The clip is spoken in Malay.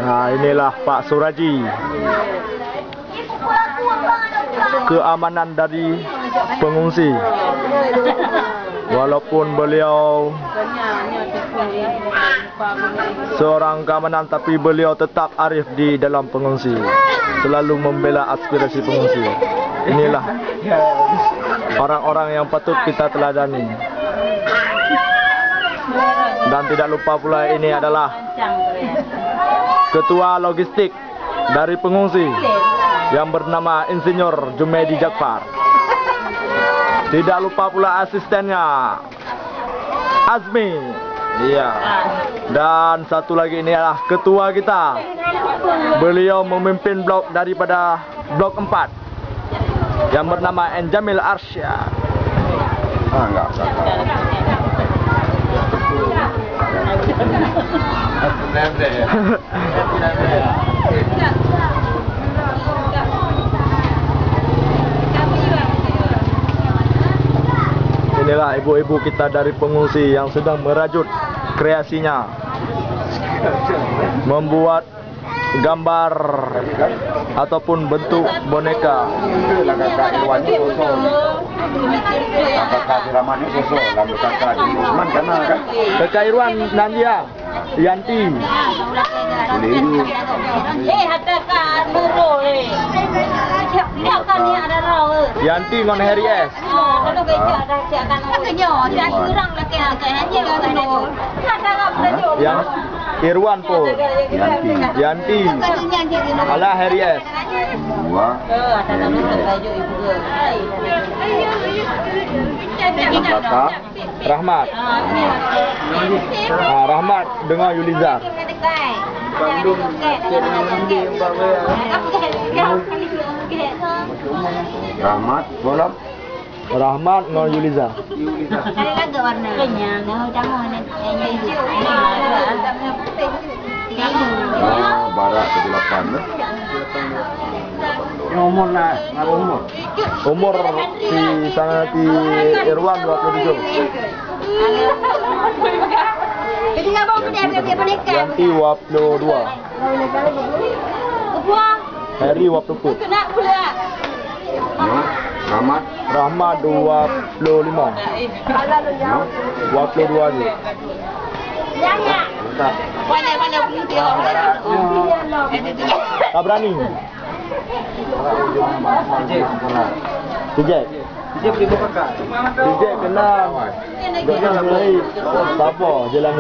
Nah, inilah Pak Suraji. Keamanan dari pengungsi. Walaupun beliau seorang keamanan, tapi beliau tetap arif di dalam pengungsi, selalu membela aspirasi pengungsi. Inilah orang-orang yang patut kita teladani. Dan tidak lupa pula, ini adalah ketua logistik dari pengungsi yang bernama Insinyur Jumaidi Jakfar. Tidak lupa pula asistennya Azmi. Iya. Dan satu lagi, ini adalah ketua kita. Beliau memimpin blok daripada blok 4 yang bernama Enjamil Arsyad. Enggak. Inilah ibu-ibu kita dari pengungsi yang sedang merajut kreasinya, membuat gambar ataupun bentuk boneka. Kakak Irwan Nandia Yanti. Yanti ngon Harry S. Yang Irwan po. Yanti. Ala Harry S. Rahmat. Rahmat dengan Yuliza. Rahmat bolam. Rahmat dengan Yuliza. Barat ke-8. Umur si sana di Irwan 27. Yanti 22. Harry 24. Rahmat 25. 22 je. Tak berani. Sejak kena. Jangan lari. Siapa jalan